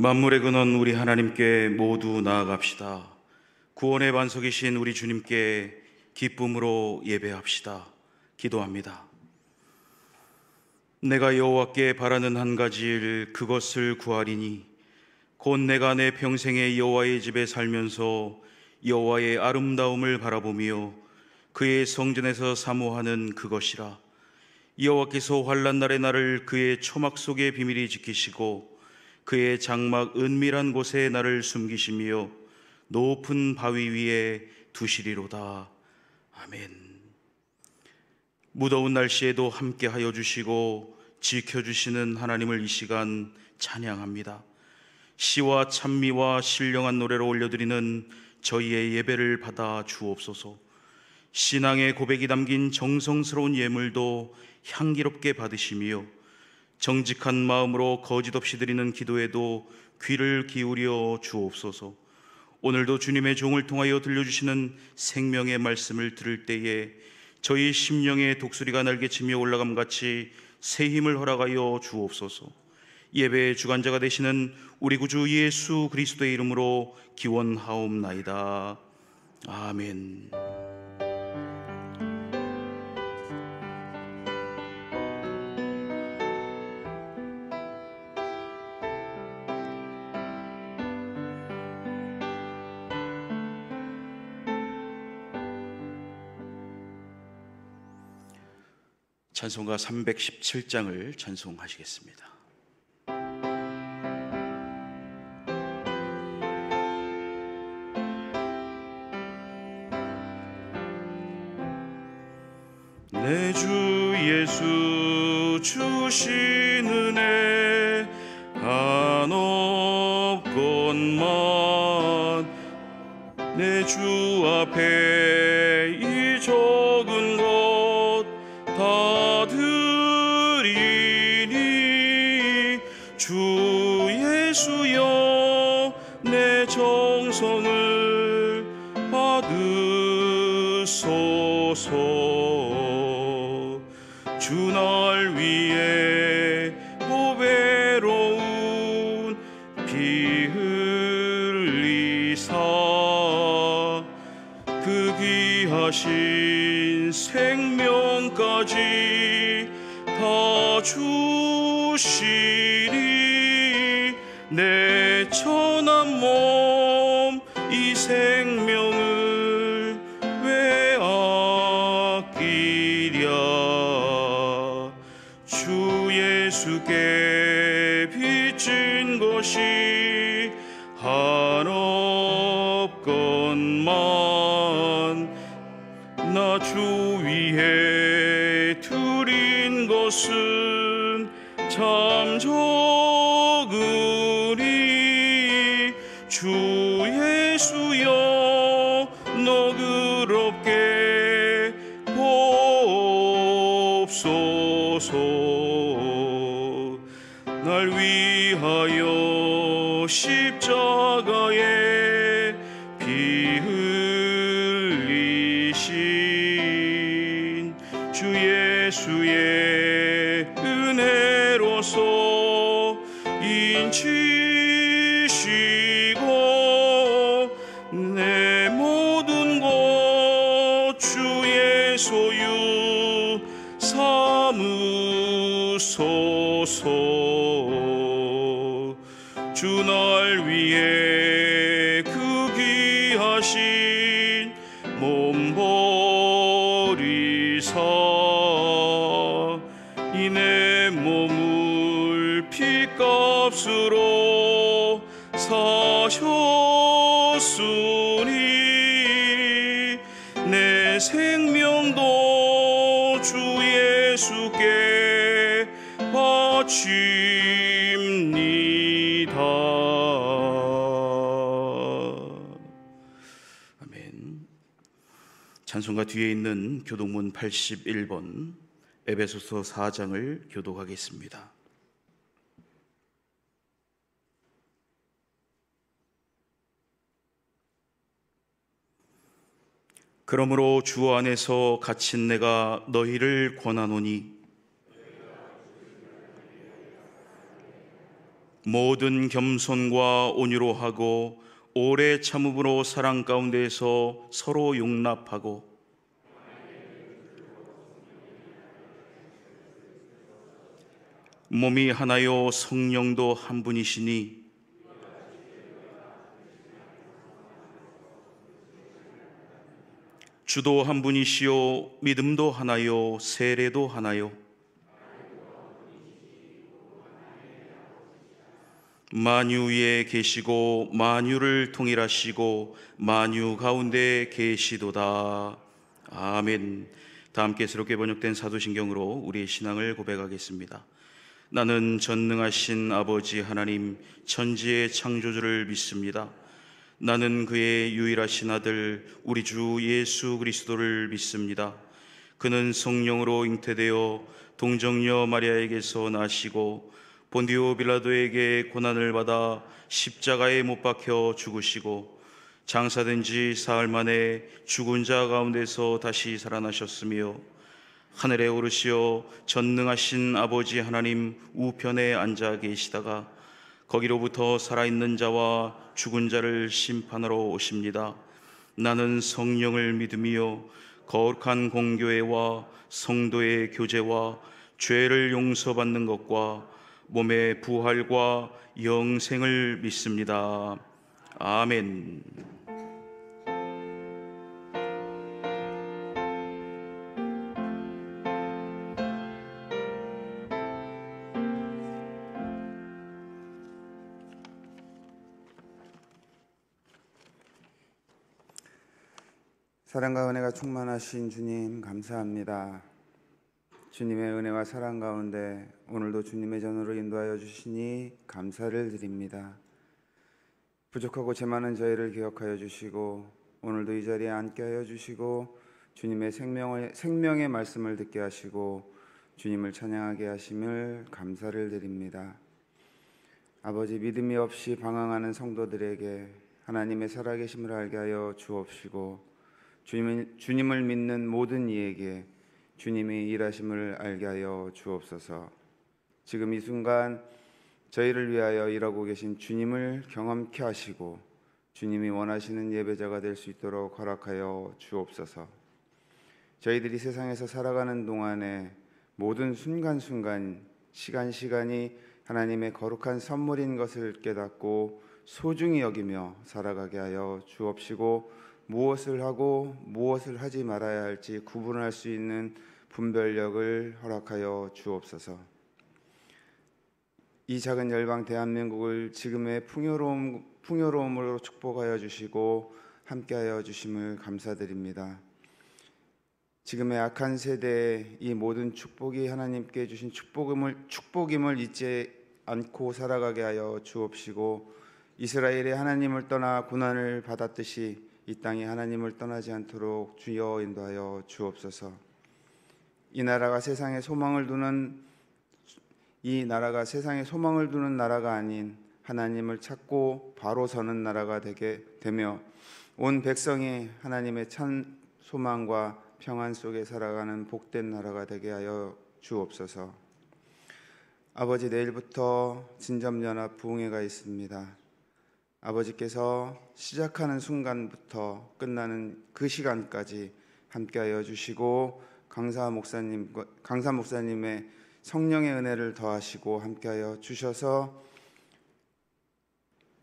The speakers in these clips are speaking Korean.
만물의 근원 우리 하나님께 모두 나아갑시다. 구원의 반석이신 우리 주님께 기쁨으로 예배합시다. 기도합니다. 내가 여호와께 바라는 한 가지 일, 그것을 구하리니 곧 내가 내 평생에 여호와의 집에 살면서 여호와의 아름다움을 바라보며 그의 성전에서 사모하는 그것이라. 여호와께서 환난 날의 나를 그의 초막 속에 비밀히 지키시고 그의 장막 은밀한 곳에 나를 숨기시며 높은 바위 위에 두시리로다. 아멘. 무더운 날씨에도 함께하여 주시고 지켜주시는 하나님을 이 시간 찬양합니다. 시와 찬미와 신령한 노래로 올려드리는 저희의 예배를 받아 주옵소서. 신앙의 고백이 담긴 정성스러운 예물도 향기롭게 받으시며 정직한 마음으로 거짓 없이 드리는 기도에도 귀를 기울여 주옵소서. 오늘도 주님의 종을 통하여 들려주시는 생명의 말씀을 들을 때에 저희 심령의 독수리가 날개치며 올라감같이 새 힘을 허락하여 주옵소서. 예배의 주관자가 되시는 우리 구주 예수 그리스도의 이름으로 기원하옵나이다. 아멘. 찬송가 317장을 찬송하시겠습니다. 내 주 예수 주신 은혜 한없건만 내 주 앞에 이 적은 것 다 드리니 주 예수여 내 정성을 받으소서. 주 날 위해 보배로운 피 흘리사 그 귀하신 생명까지 다 주시니 내 천한 몸 이 생명을 왜 아끼랴. 주 예수께 빚진 것이 한없건만 나 주 위에 드린 것은 참 적으니 주 예수여 너그럽게 보옵소서. 날 위하여 십자가에 피 흘리신 주 예수의 은혜로서 인치시고 내 모든 것 주의 소유 삼으소서. 주 날 위해 그 귀하신 몸 버리사 이 내 몸을 피값으로 사셨으니 내 생명도 주 예수께 바칩니다. 아멘. 찬송가 뒤에 있는 교독문 81번 에베소서 4장을 교독하겠습니다. 그러므로 주 안에서 갇힌 내가 너희를 권하노니 모든 겸손과 온유로 하고 오래 참음으로 사랑 가운데서 서로 용납하고 몸이 하나요 성령도 한 분이시니 주도 한 분이시요 믿음도 하나요 세례도 하나요 만유 위에 계시고 만유를 통일하시고 만유 가운데 계시도다. 아멘. 다 함께 새롭게 번역된 사도신경으로 우리의 신앙을 고백하겠습니다. 나는 전능하신 아버지 하나님 천지의 창조주를 믿습니다. 나는 그의 유일하신 아들 우리 주 예수 그리스도를 믿습니다. 그는 성령으로 잉태되어 동정녀 마리아에게서 나시고 본디오 빌라도에게 고난을 받아 십자가에 못 박혀 죽으시고 장사된 지 사흘 만에 죽은 자 가운데서 다시 살아나셨으며 하늘에 오르시어 전능하신 아버지 하나님 우편에 앉아 계시다가 거기로부터 살아있는 자와 죽은 자를 심판하러 오십니다. 나는 성령을 믿으며 거룩한 공교회와 성도의 교제와 죄를 용서받는 것과 몸의 부활과 영생을 믿습니다. 아멘. 사랑과 은혜가 충만하신 주님 감사합니다. 주님의 은혜와 사랑 가운데 오늘도 주님의 전으로 인도하여 주시니 감사를 드립니다. 부족하고 죄 많은 저희를 기억하여 주시고 오늘도 이 자리에 앉게 하여 주시고 주님의 생명의 말씀을 듣게 하시고 주님을 찬양하게 하심을 감사를 드립니다. 아버지, 믿음이 없이 방황하는 성도들에게 하나님의 살아계심을 알게 하여 주옵시고 주님을 믿는 모든 이에게 주님의 일하심을 알게 하여 주옵소서. 지금 이 순간 저희를 위하여 일하고 계신 주님을 경험케 하시고 주님이 원하시는 예배자가 될 수 있도록 허락하여 주옵소서. 저희들이 세상에서 살아가는 동안에 모든 순간순간 시간이 하나님의 거룩한 선물인 것을 깨닫고 소중히 여기며 살아가게 하여 주옵시고 무엇을 하고 무엇을 하지 말아야 할지 구분할 수 있는 분별력을 허락하여 주옵소서. 이 작은 열방 대한민국을 지금의 풍요로움으로 축복하여 주시고 함께하여 주심을 감사드립니다. 지금의 악한 세대의 이 모든 축복이 하나님께 주신 축복임을 잊지 않고 살아가게 하여 주옵시고 이스라엘이 하나님을 떠나 고난을 받았듯이 이 땅이 하나님을 떠나지 않도록 주여 인도하여 주옵소서. 이 나라가 세상에 소망을 두는 나라가 아닌 하나님을 찾고 바로 서는 나라가 되게 되며 온 백성이 하나님의 참 소망과 평안 속에 살아가는 복된 나라가 되게 하여 주옵소서. 아버지, 내일부터 진접연합 부흥회가 있습니다. 아버지께서 시작하는 순간부터 끝나는 그 시간까지 함께하여 주시고 강사 목사님의 성령의 은혜를 더하시고 함께하여 주셔서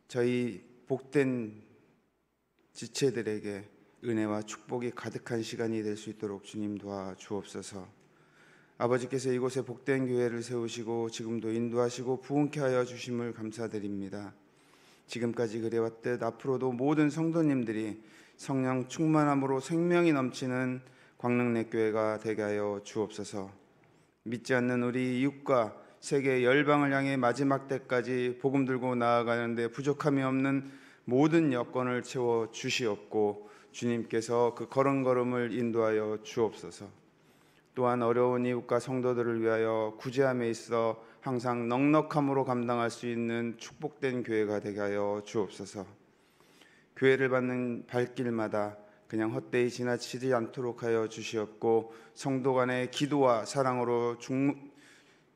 저희 복된 지체들에게 은혜와 축복이 가득한 시간이 될 수 있도록 주님 도와주옵소서. 아버지께서 이곳에 복된 교회를 세우시고 지금도 인도하시고 부흥케 하여 주심을 감사드립니다. 지금까지 그래왔듯 앞으로도 모든 성도님들이 성령 충만함으로 생명이 넘치는 광릉내교회가 되게 하여 주옵소서. 믿지 않는 우리 이웃과 세계 열방을 향해 마지막 때까지 복음 들고 나아가는데 부족함이 없는 모든 여건을 채워 주시옵고 주님께서 그 걸음걸음을 인도하여 주옵소서. 또한 어려운 이웃과 성도들을 위하여 구제함에 있어 항상 넉넉함으로 감당할 수 있는 축복된 교회가 되게 하여 주옵소서. 교회를 받는 발길마다 그냥 헛되이 지나치지 않도록 하여 주시옵고 성도 간의 기도와 사랑으로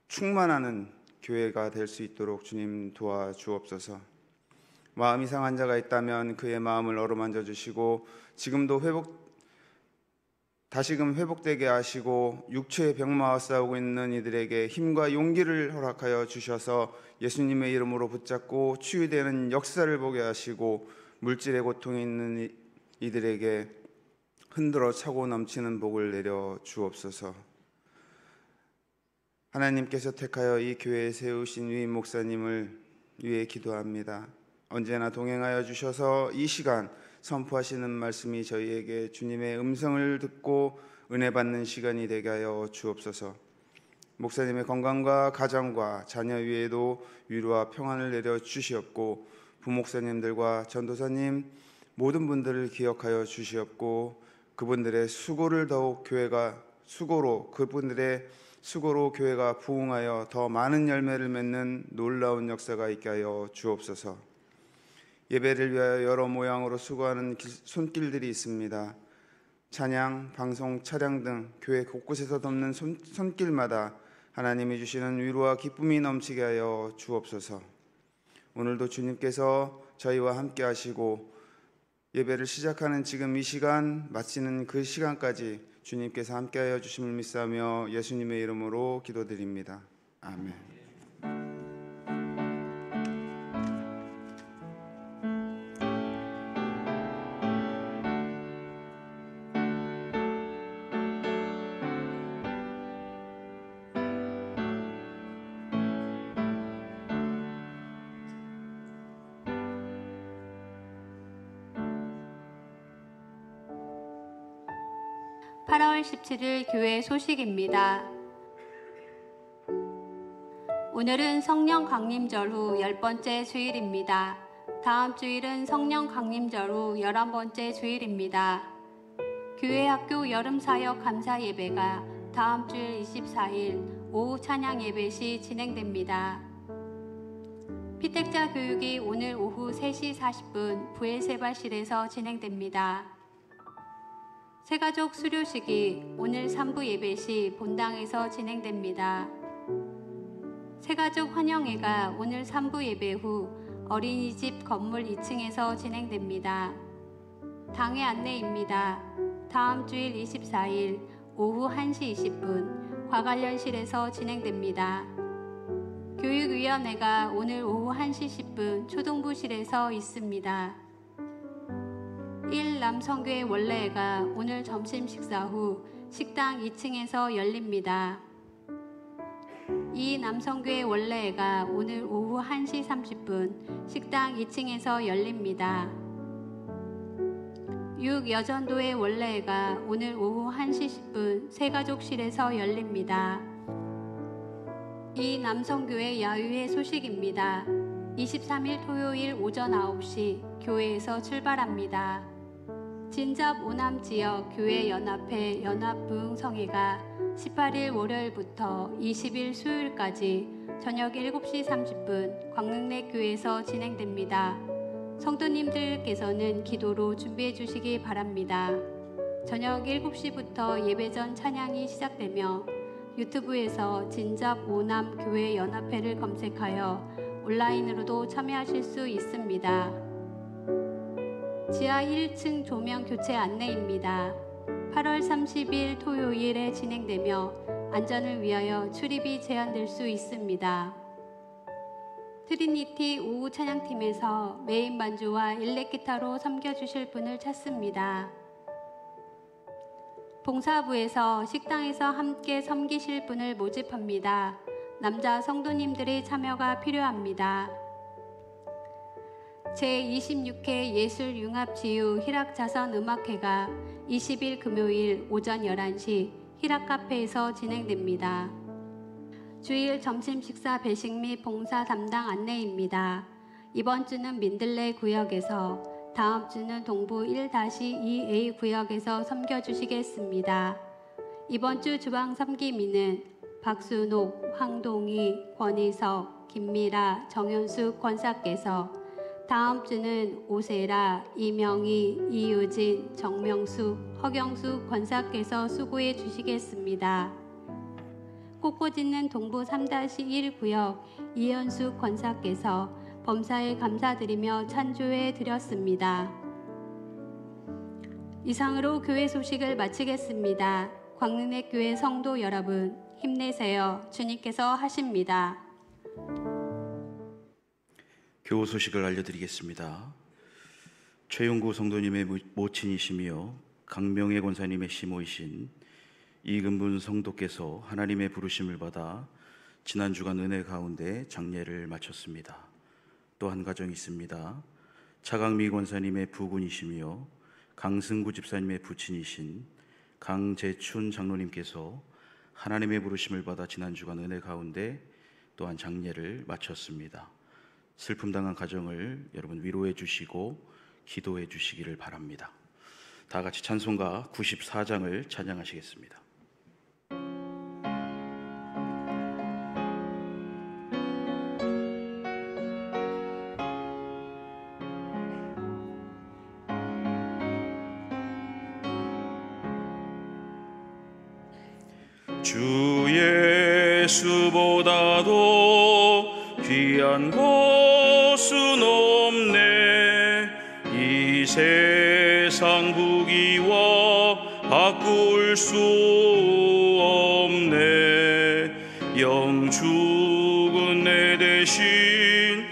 충만하는 교회가 될 수 있도록 주님 도와주옵소서. 마음이 상한 자가 있다면 그의 마음을 어루만져 주시고 다시금 회복되게 하시고 육체의 병마와 싸우고 있는 이들에게 힘과 용기를 허락하여 주셔서 예수님의 이름으로 붙잡고 치유되는 역사를 보게 하시고 물질의 고통에 있는 이들에게 흔들어 차고 넘치는 복을 내려 주옵소서. 하나님께서 택하여 이 교회에 세우신 위임 목사님을 위해 기도합니다. 언제나 동행하여 주셔서 이 시간 선포하시는 말씀이 저희에게 주님의 음성을 듣고 은혜 받는 시간이 되게 하여 주옵소서. 목사님의 건강과 가정과 자녀 위에도 위로와 평안을 내려 주시옵고 부목사님들과 전도사님 모든 분들을 기억하여 주시옵고 그분들의 수고를 더욱 그분들의 수고로 교회가 부흥하여 더 많은 열매를 맺는 놀라운 역사가 있게 하여 주옵소서. 예배를 위하여 여러 모양으로 수고하는 손길들이 있습니다. 찬양, 방송, 차량 등 교회 곳곳에서 덮는 손길마다 하나님이 주시는 위로와 기쁨이 넘치게 하여 주옵소서. 오늘도 주님께서 저희와 함께 하시고 예배를 시작하는 지금 이 시간, 마치는 그 시간까지 주님께서 함께 하여 주심을 믿사며 예수님의 이름으로 기도드립니다. 아멘. 8월 17일 교회 소식입니다. 오늘은 성령 강림절 후 10번째 주일입니다. 다음 주일은 성령 강림절 후 11번째 주일입니다. 교회 학교 여름사역 감사 예배가 다음 주일 24일 오후 찬양 예배 시 진행됩니다. 피택자 교육이 오늘 오후 3시 40분 부엘세바실에서 진행됩니다. 새가족 수료식이 오늘 3부 예배 시 본당에서 진행됩니다. 새가족 환영회가 오늘 3부 예배 후 어린이집 건물 2층에서 진행됩니다. 당회 안내입니다. 다음 주일 24일 오후 1시 20분 과관련실에서 진행됩니다. 교육위원회가 오늘 오후 1시 10분 초등부실에서 있습니다. 1. 남성교회 원래회가 오늘 점심 식사 후 식당 2층에서 열립니다. 2. 남성교회 원래회가 오늘 오후 1시 30분 식당 2층에서 열립니다. 6. 여전도회 원래회가 오늘 오후 1시 10분 새가족실에서 열립니다. 2. 남성교회 야유회 소식입니다. 23일 토요일 오전 9시 교회에서 출발합니다. 진접 오남 지역 교회 연합회 연합부흥성회가 18일 월요일부터 20일 수요일까지 저녁 7시 30분 광릉내 교회에서 진행됩니다. 성도님들께서는 기도로 준비해 주시기 바랍니다. 저녁 7시부터 예배 전 찬양이 시작되며 유튜브에서 진접 오남 교회 연합회를 검색하여 온라인으로도 참여하실 수 있습니다. 지하 1층 조명 교체 안내입니다. 8월 30일 토요일에 진행되며 안전을 위하여 출입이 제한될 수 있습니다. 트리니티 오후 찬양팀에서 메인 반주와 일렉기타로 섬겨주실 분을 찾습니다. 봉사부에서 식당에서 함께 섬기실 분을 모집합니다. 남자 성도님들의 참여가 필요합니다. 제26회 예술융합지유 희락자선음악회가 20일 금요일 오전 11시 희락카페에서 진행됩니다. 주일 점심 식사 배식 및 봉사 담당 안내입니다. 이번 주는 민들레 구역에서, 다음 주는 동부 1-2A 구역에서 섬겨주시겠습니다. 이번 주 주방 섬김인은 박순옥, 황동희, 권희석, 김미라, 정현숙 권사께서, 다음 주는 오세라, 이명희, 이유진, 정명숙, 허경숙 권사께서 수고해 주시겠습니다. 꽃꽂이는 동부 3-1 구역 이현숙 권사께서 범사에 감사드리며 찬조해 드렸습니다. 이상으로 교회 소식을 마치겠습니다. 광릉의 교회 성도 여러분, 힘내세요. 주님께서 하십니다. 교우 소식을 알려드리겠습니다. 최용구 성도님의 모친이시며 강명애 권사님의 시모이신 이근분 성도께서 하나님의 부르심을 받아 지난 주간 은혜 가운데 장례를 마쳤습니다. 또 한 가정이 있습니다. 차강미 권사님의 부군이시며 강승구 집사님의 부친이신 강재춘 장로님께서 하나님의 부르심을 받아 지난 주간 은혜 가운데 또한 장례를 마쳤습니다. 슬픔 당한 가정을 여러분 위로해 주시고 기도해 주시기를 바랍니다. 다 같이 찬송가 94장을 찬양하시겠습니다. 주 예수보다도 귀한 곳은 없네. 이 세상 부귀와 바꿀 수 없네. 영 죽은 내 대신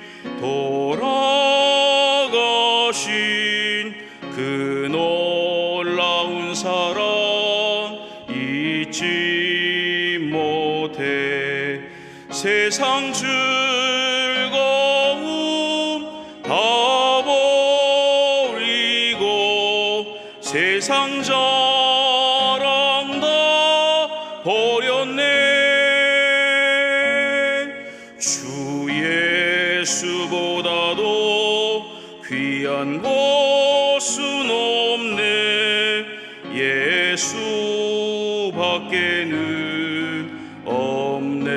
돌아가신 그 놀라운 사랑 잊지 못해. 세상 즐거움 다 버리고 세상 자랑 다 버렸네. 주 예수보다도 귀한 곳은 없네. 예수 밖에는 없네.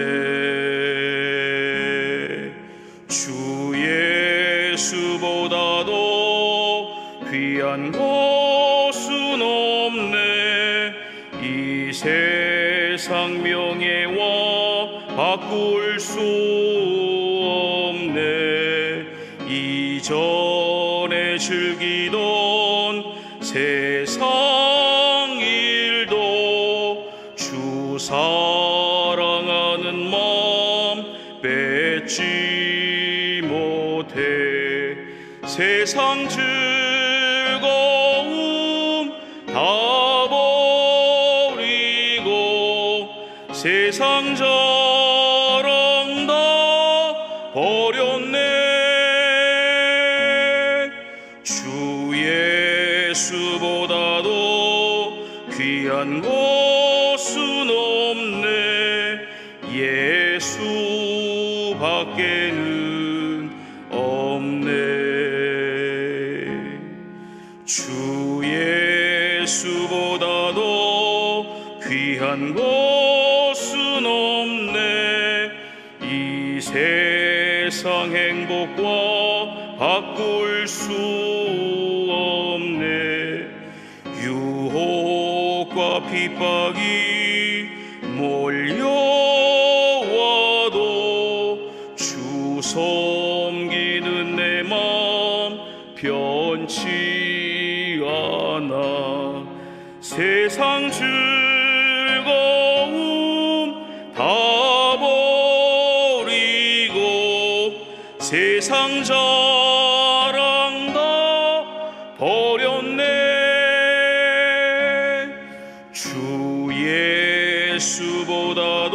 주 예수보다도 귀한 곳은 없네. 이 세상 명예와 바꿀 수 없네. 이전에 즐기던 세상 일도 주 사랑하는 마음 뺏지 못해. 세상 즐거움 다 버리고 세상 자랑 다 버렸네. 주 예수보다도 귀한 곳은 없네. 예수 밖에는 없네. 주 예수보다도 귀한 곳은 없네. 이 세상 행복과 바꿀 수 없네. 유혹과 핍박이 몰려와도 주 섬기는 내 맘 변치 않아. 세상 즐거움 다 버리고 세상 자랑 다 버렸네. 주 예수보다도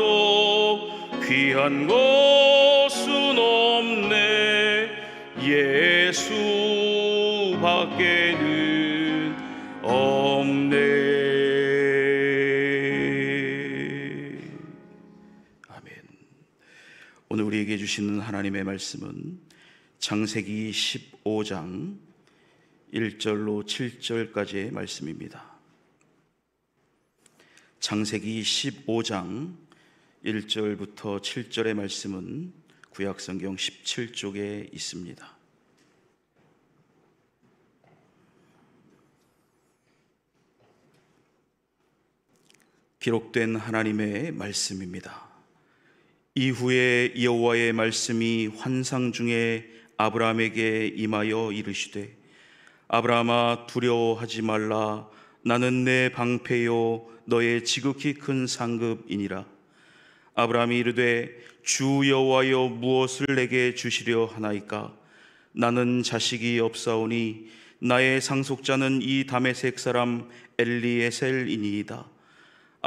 귀한 곳은 없네. 예수 밖에는 없네. 아멘. 오늘 우리에게 주시는 하나님의 말씀은 창세기 15장 1절로 7절까지의 말씀입니다. 창세기 15장 1절부터 7절의 말씀은 구약성경 17쪽에 있습니다. 기록된 하나님의 말씀입니다. 이후에 여호와의 말씀이 환상 중에 아브라함에게 임하여 이르시되 아브라함아 두려워하지 말라. 나는 내 방패요 너의 지극히 큰 상급이니라. 아브라함이 이르되 주 여호와여 무엇을 내게 주시려 하나이까? 나는 자식이 없사오니 나의 상속자는 이 다메섹 사람 엘리에셀이니이다.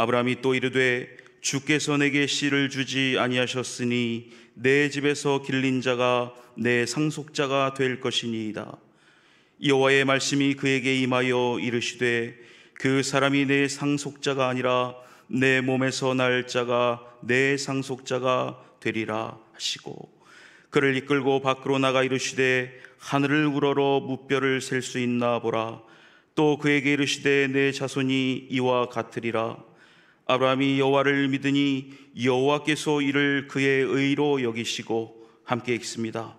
아브라함이 또 이르되 주께서 내게 씨를 주지 아니하셨으니 내 집에서 길린 자가 내 상속자가 될 것이니이다. 여호와의 말씀이 그에게 임하여 이르시되 그 사람이 내 상속자가 아니라 내 몸에서 날 자가 내 상속자가 되리라 하시고 그를 이끌고 밖으로 나가 이르시되 하늘을 우러러 무뼈를 셀 수 있나 보라. 또 그에게 이르시되 내 자손이 이와 같으리라. 아브라함이 여호와를 믿으니 여호와께서 이를 그의 의로 여기시고 함께 읽습니다.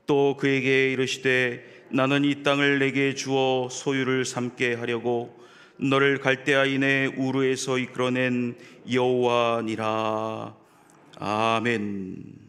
또 그에게 이르시되 나는 이 땅을 내게 주어 소유를 삼게 하려고 너를 갈대아인의 우르에서 이끌어낸 여호와니라. 아멘.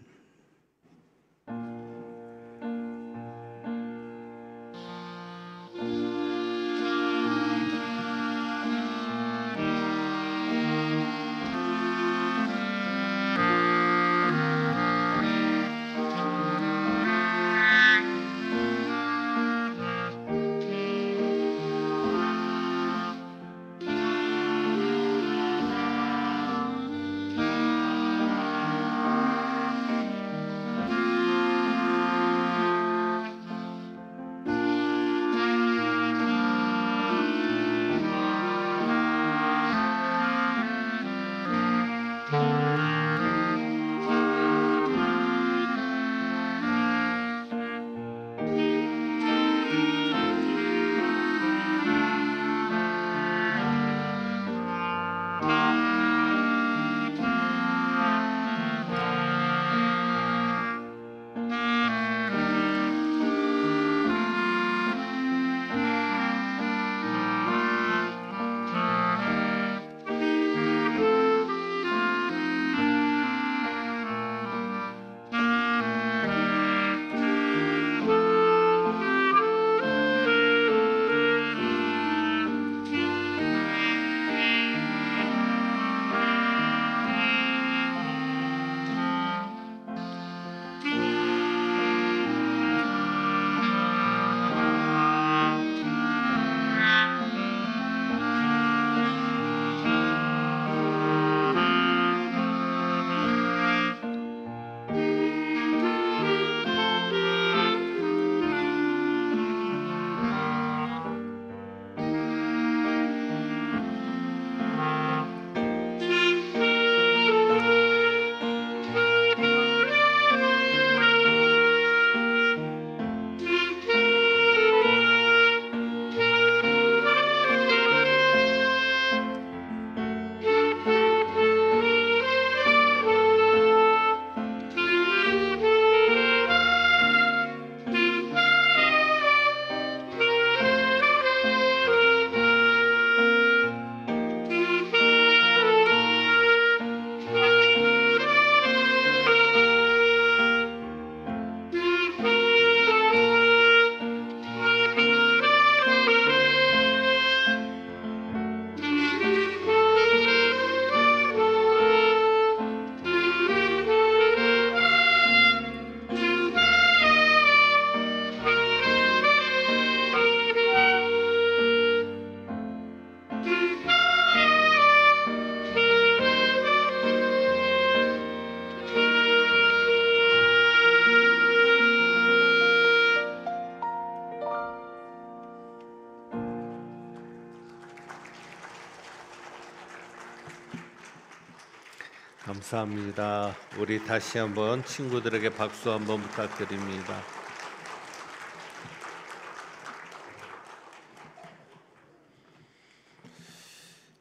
감사합니다. 우리 다시 한번 친구들에게 박수 한번 부탁드립니다.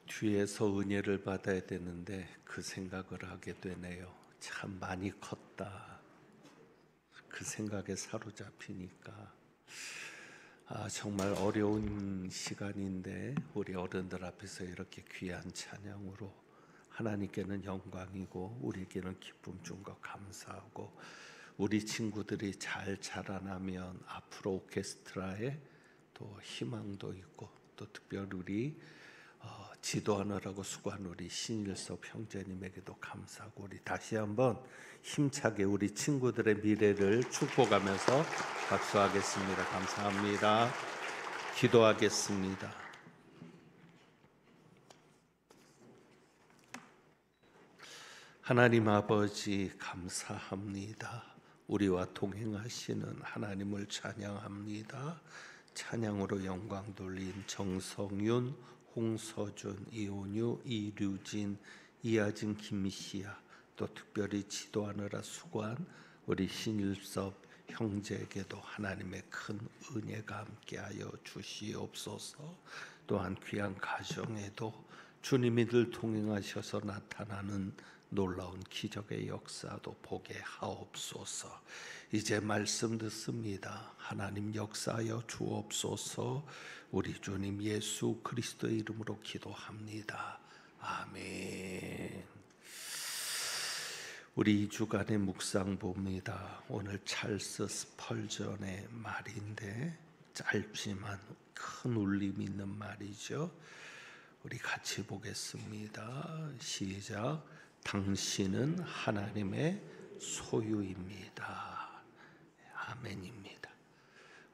뒤에서 은혜를 받아야 되는데 그 생각을 하게 되네요. 참 많이 컸다. 그 생각에 사로잡히니까 정말 어려운 시간인데 우리 어른들 앞에서 이렇게 귀한 찬양으로 하나님께는 영광이고 우리에게는 기쁨 준 것 감사하고, 우리 친구들이 잘 자라나면 앞으로 오케스트라에 또 희망도 있고, 또 특별히 우리 지도하느라고 수고한 우리 신일섭 형제님에게도 감사하고, 우리 다시 한번 힘차게 우리 친구들의 미래를 축복하면서 박수하겠습니다. 감사합니다. 기도하겠습니다. 하나님 아버지 감사합니다. 우리와 동행하시는 하나님을 찬양합니다. 찬양으로 영광 돌린 정성윤, 홍서준, 이온유, 이류진, 이하진, 김시아, 또 특별히 지도하느라 수고한 우리 신일섭 형제에게도 하나님의 큰 은혜가 함께하여 주시옵소서. 또한 귀한 가정에도 주님이 늘 동행하셔서 나타나는 놀라운 기적의 역사도 보게 하옵소서. 이제 말씀 듣습니다. 하나님 역사하여 주옵소서. 우리 주님 예수 그리스도의 이름으로 기도합니다. 아멘. 우리 2주간의 묵상 봅니다. 오늘 찰스 스펄전의 말인데 짧지만 큰 울림이 있는 말이죠. 우리 같이 보겠습니다. 시작. 당신은 하나님의 소유입니다. 아멘입니다.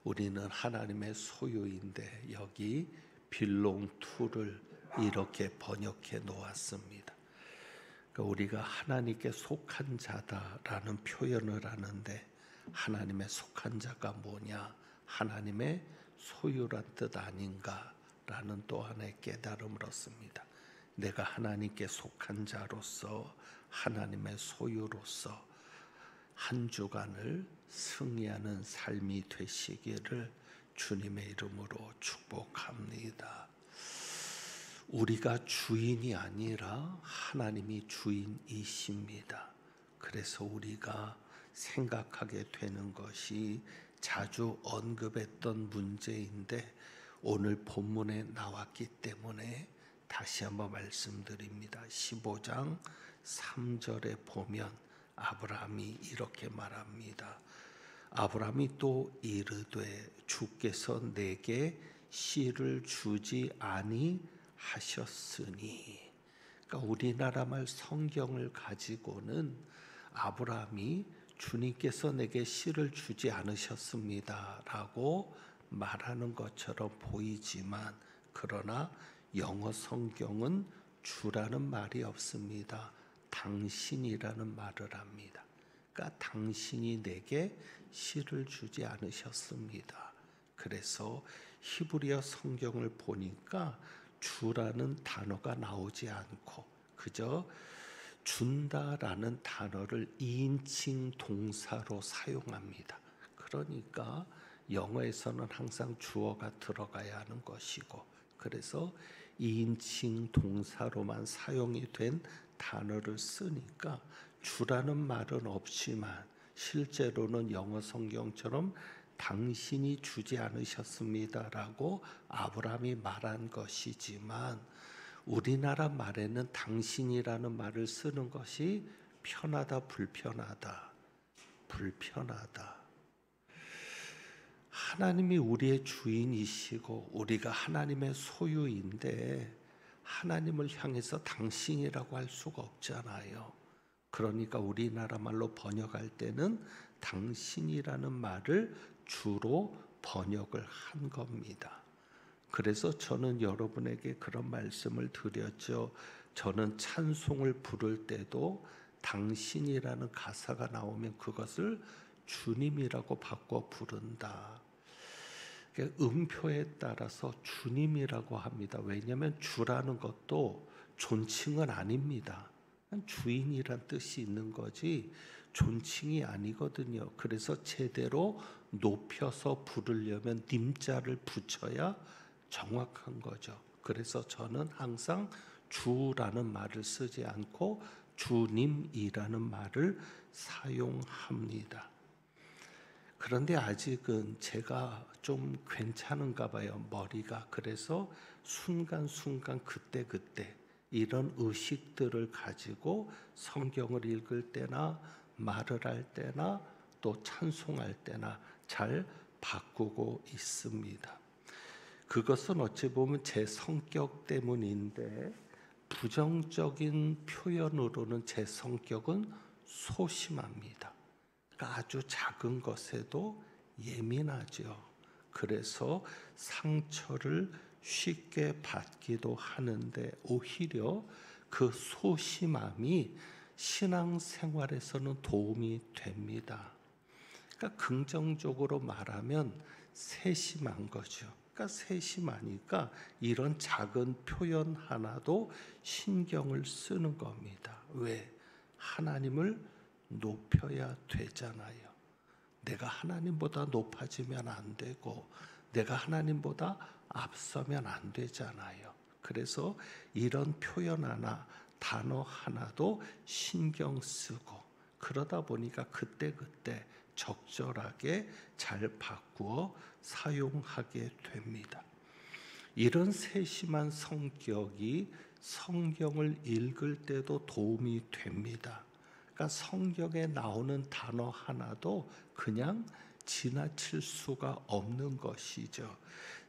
우리는 하나님의 소유인데 여기 빌롱투를 이렇게 번역해 놓았습니다. 그러니까 우리가 하나님께 속한 자다라는 표현을 하는데, 하나님의 속한 자가 뭐냐? 하나님의 소유란 뜻 아닌가라는 또 하나의 깨달음을 얻습니다. 내가 하나님께 속한 자로서, 하나님의 소유로서 한 주간을 승리하는 삶이 되시기를 주님의 이름으로 축복합니다. 우리가 주인이 아니라 하나님이 주인이십니다. 그래서 우리가 생각하게 되는 것이 자주 언급했던 문제인데 오늘 본문에 나왔기 때문에 다시 한번 말씀드립니다. 15장 3절에 보면 아브라함이 이렇게 말합니다. 아브라함이 또 이르되 주께서 내게 씨를 주지 아니하셨으니. 그러니까 우리나라 말 성경을 가지고는 아브라함이 주님께서 내게 씨를 주지 않으셨습니다 라고 말하는 것처럼 보이지만, 그러나 영어 성경은 주라는 말이 없습니다. 당신이라는 말을 합니다. 그러니까 당신이 내게 씨를 주지 않으셨습니다. 그래서 히브리어 성경을 보니까 주라는 단어가 나오지 않고 그저 준다라는 단어를 2인칭 동사로 사용합니다. 그러니까 영어에서는 항상 주어가 들어가야 하는 것이고, 그래서 2인칭 동사로만 사용이 된 단어를 쓰니까 주라는 말은 없지만 실제로는 영어 성경처럼 당신이 주지 않으셨습니다라고 아브라함이 말한 것이지만, 우리나라 말에는 당신이라는 말을 쓰는 것이 편하다, 불편하다. 하나님이 우리의 주인이시고 우리가 하나님의 소유인데 하나님을 향해서 당신이라고 할 수가 없잖아요. 그러니까 우리나라 말로 번역할 때는 당신이라는 말을 주로 번역을 한 겁니다. 그래서 저는 여러분에게 그런 말씀을 드렸죠. 저는 찬송을 부를 때도 당신이라는 가사가 나오면 그것을 주님이라고 바꿔 부른다. 음표에 따라서 주님이라고 합니다. 왜냐하면 주라는 것도 존칭은 아닙니다. 주인이란 뜻이 있는 거지 존칭이 아니거든요. 그래서 제대로 높여서 부르려면 님자를 붙여야 정확한 거죠. 그래서 저는 항상 주라는 말을 쓰지 않고 주님이라는 말을 사용합니다. 그런데 아직은 제가 좀 괜찮은가 봐요, 머리가. 그래서 순간순간 그때그때 이런 의식들을 가지고 성경을 읽을 때나 말을 할 때나 또 찬송할 때나 잘 바꾸고 있습니다. 그것은 어찌 보면 제 성격 때문인데, 부정적인 표현으로는 제 성격은 소심합니다. 그러니까 아주 작은 것에도 예민하죠. 그래서 상처를 쉽게 받기도 하는데, 오히려 그 소심함이 신앙생활에서는 도움이 됩니다. 그러니까 긍정적으로 말하면 세심한 거죠. 그러니까 세심하니까 이런 작은 표현 하나도 신경을 쓰는 겁니다. 왜? 하나님을 높여야 되잖아요. 내가 하나님보다 높아지면 안 되고, 내가 하나님보다 앞서면 안 되잖아요. 그래서 이런 표현 하나, 단어 하나도 신경 쓰고, 그러다 보니까 그때그때 적절하게 잘 바꾸어 사용하게 됩니다. 이런 세심한 성격이 성경을 읽을 때도 도움이 됩니다. 그러니까 성경에 나오는 단어 하나도 그냥 지나칠 수가 없는 것이죠.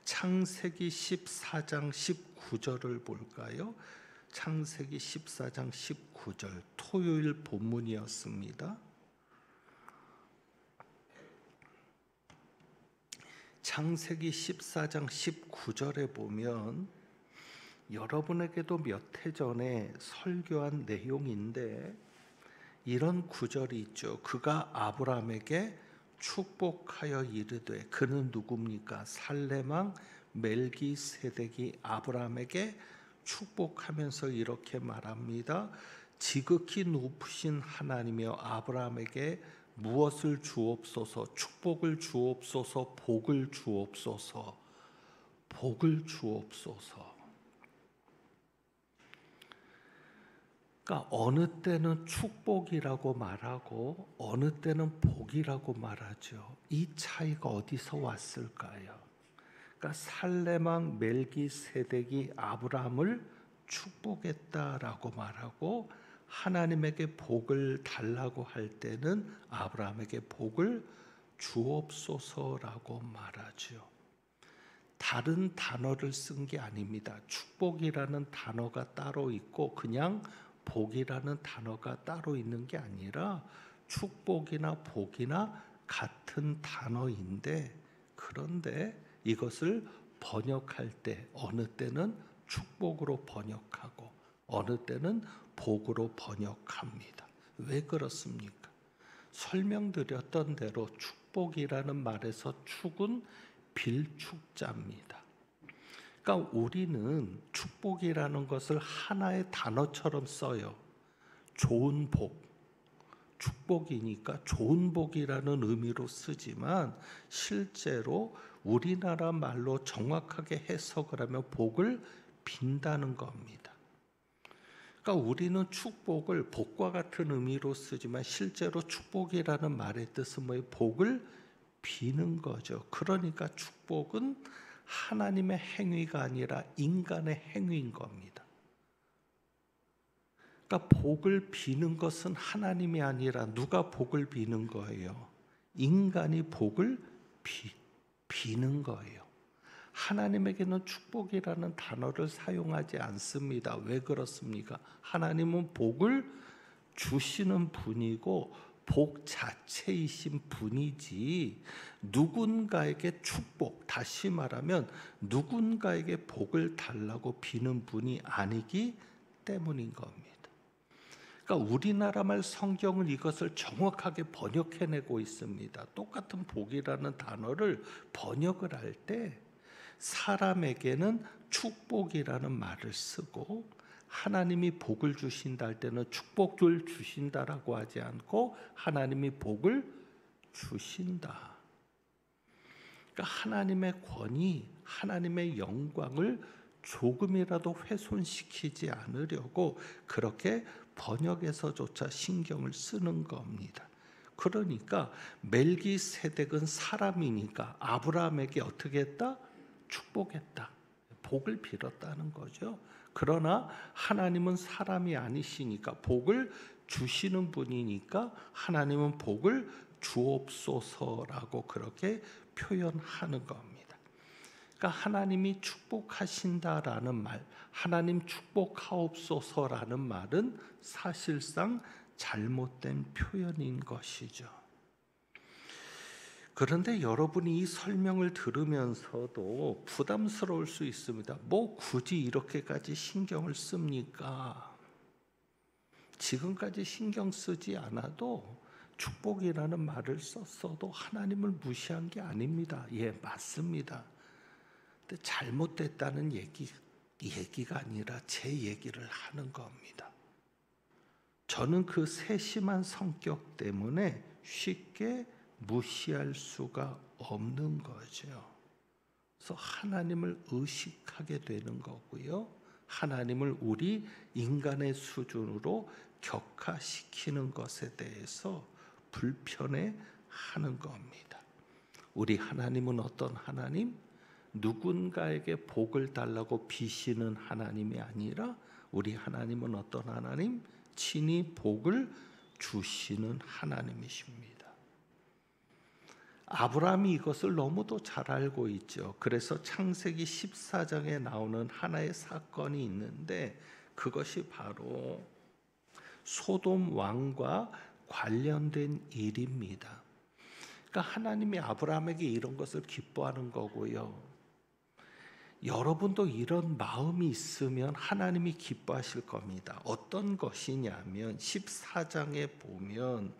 창세기 14장 19절을 볼까요? 창세기 14장 19절, 토요일 본문이었습니다. 창세기 14장 19절에 보면, 여러분에게도 몇 해 전에 설교한 내용인데 이런 구절이 있죠. 그가 아브라함에게 축복하여 이르되, 그는 누굽니까? 살레망 멜기세덱이 아브라함에게 축복하면서 이렇게 말합니다. 지극히 높으신 하나님이여 아브라함에게 무엇을 주옵소서? 축복을 주옵소서, 복을 주옵소서, 복을 주옵소서. 그러니까 어느 때는 축복이라고 말하고 어느 때는 복이라고 말하죠. 이 차이가 어디서 왔을까요? 그러니까 살레망 멜기세덱이 아브라함을 축복했다라고 말하고, 하나님에게 복을 달라고 할 때는 아브라함에게 복을 주옵소서라고 말하죠. 다른 단어를 쓴 게 아닙니다. 축복이라는 단어가 따로 있고 그냥 복이라는 단어가 따로 있는 게 아니라 축복이나 복이나 같은 단어인데, 그런데 이것을 번역할 때 어느 때는 축복으로 번역하고 어느 때는 복으로 번역합니다. 왜 그렇습니까? 설명드렸던 대로 축복이라는 말에서 축은 빌축자입니다. 그러니까 우리는 축복이라는 것을 하나의 단어처럼 써요. 좋은 복, 축복이니까 좋은 복이라는 의미로 쓰지만, 실제로 우리나라 말로 정확하게 해석을 하면 복을 빈다는 겁니다. 그러니까 우리는 축복을 복과 같은 의미로 쓰지만 실제로 축복이라는 말의 뜻은 뭐예요? 복을 비는 거죠. 그러니까 축복은 하나님의 행위가 아니라 인간의 행위인 겁니다. 그러니까 복을 비는 것은 하나님이 아니라 누가 복을 비는 거예요? 인간이 복을 비는 거예요. 하나님에게는 축복이라는 단어를 사용하지 않습니다. 왜 그렇습니까? 하나님은 복을 주시는 분이고 복 자체이신 분이지, 누군가에게 축복, 다시 말하면 누군가에게 복을 달라고 비는 분이 아니기 때문인 겁니다. 그러니까 우리나라 말 성경은 이것을 정확하게 번역해내고 있습니다. 똑같은 복이라는 단어를 번역을 할 때 사람에게는 축복이라는 말을 쓰고, 하나님이 복을 주신다 할 때는 축복을 주신다라고 하지 않고 하나님이 복을 주신다. 그러니까 하나님의 권위, 하나님의 영광을 조금이라도 훼손시키지 않으려고 그렇게 번역에서조차 신경을 쓰는 겁니다. 그러니까 멜기세덱은 사람이니까 아브라함에게 어떻게 했다? 축복했다. 복을 빌었다는 거죠. 그러나 하나님은 사람이 아니시니까, 복을 주시는 분이니까 하나님은 복을 주옵소서라고 그렇게 표현하는 겁니다. 그러니까 하나님이 축복하신다라는 말, 하나님 축복하옵소서라는 말은 사실상 잘못된 표현인 것이죠. 그런데 여러분이 이 설명을 들으면서도 부담스러울 수 있습니다. 뭐 굳이 이렇게까지 신경을 씁니까? 지금까지 신경 쓰지 않아도 축복이라는 말을 썼어도 하나님을 무시한 게 아닙니다. 예, 맞습니다. 근데 잘못됐다는 얘기가 아니라 제 얘기를 하는 겁니다. 저는 그 세심한 성격 때문에 쉽게 무시할 수가 없는 거죠. 그래서 하나님을 의식하게 되는 거고요. 하나님을 우리 인간의 수준으로 격화시키는 것에 대해서 불편해하는 겁니다. 우리 하나님은 어떤 하나님? 누군가에게 복을 달라고 비시는 하나님이 아니라 우리 하나님은 어떤 하나님? 친히 복을 주시는 하나님이십니다. 아브라함이 이것을 너무도 잘 알고 있죠. 그래서 창세기 14장에 나오는 하나의 사건이 있는데 그것이 바로 소돔 왕과 관련된 일입니다. 그러니까 하나님이 아브라함에게 이런 것을 기뻐하는 거고요. 여러분도 이런 마음이 있으면 하나님이 기뻐하실 겁니다. 어떤 것이냐면 14장에 보면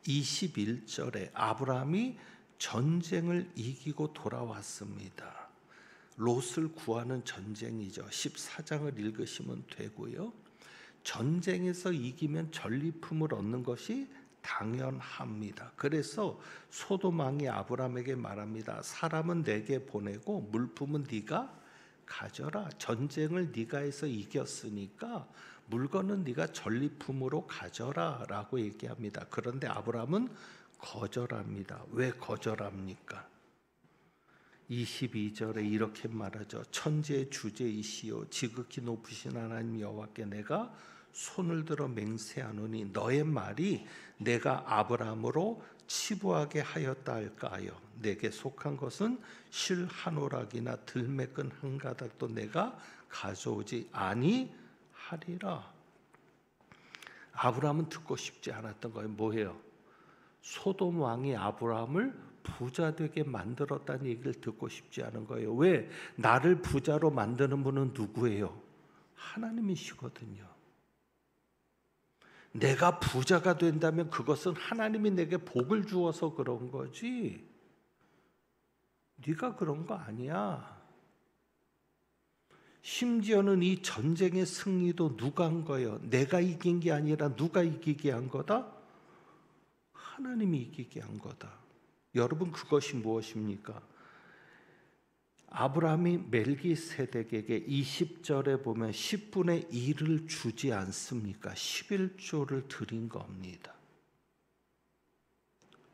21절에 아브라함이 전쟁을 이기고 돌아왔습니다. 롯을 구하는 전쟁이죠. 14장을 읽으시면 되고요. 전쟁에서 이기면 전리품을 얻는 것이 당연합니다. 그래서 소돔 왕이 아브라함에게 말합니다. 사람은 내게 보내고 물품은 네가 가져라. 전쟁을 네가 해서 이겼으니까 물건은 네가 전리품으로 가져라 라고 얘기합니다. 그런데 아브라함은 거절합니다. 왜 거절합니까? 22절에 이렇게 말하죠. 천지의 주제이시오 지극히 높으신 하나님 여호와께 내가 손을 들어 맹세하노니 너의 말이 내가 아브라함으로 치부하게 하였다 할까요? 내게 속한 것은 실 한 오락이나 들매끈 한 가닥도 내가 가져오지 아니하리라. 아브라함은 듣고 싶지 않았던 거예요. 뭐예요? 소돔 왕이 아브라함을 부자 되게 만들었다는 얘기를 듣고 싶지 않은 거예요. 왜? 나를 부자로 만드는 분은 누구예요? 하나님이시거든요. 내가 부자가 된다면 그것은 하나님이 내게 복을 주어서 그런 거지 네가 그런 거 아니야. 심지어는 이 전쟁의 승리도 누가 한 거예요? 내가 이긴 게 아니라 누가 이기게 한 거다? 하나님이 이기게 한 거다. 여러분 그것이 무엇입니까? 아브라함이 멜기세덱에게 20절에 보면 10분의 1을 주지 않습니까? 11조를 드린 겁니다.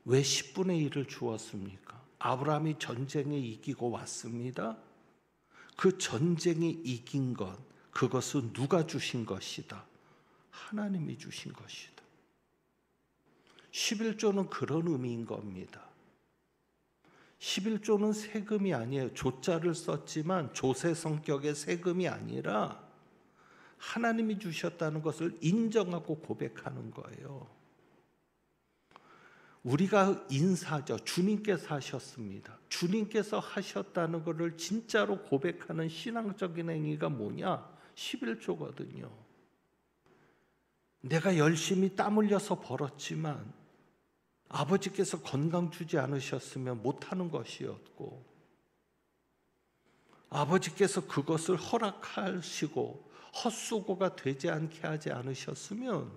왜 10분의 1을 주었습니까? 아브라함이 전쟁에 이기고 왔습니다. 그 전쟁에 이긴 것, 그것은 누가 주신 것이다? 하나님이 주신 것이다. 11조는 그런 의미인 겁니다. 11조는 세금이 아니에요. 조자를 썼지만 조세 성격의 세금이 아니라 하나님이 주셨다는 것을 인정하고 고백하는 거예요. 우리가 인사죠. 주님께서 하셨습니다. 주님께서 하셨다는 것을 진짜로 고백하는 신앙적인 행위가 뭐냐? 11조거든요. 내가 열심히 땀 흘려서 벌었지만 아버지께서 건강 주지 않으셨으면 못하는 것이었고 아버지께서 그것을 허락하시고 헛수고가 되지 않게 하지 않으셨으면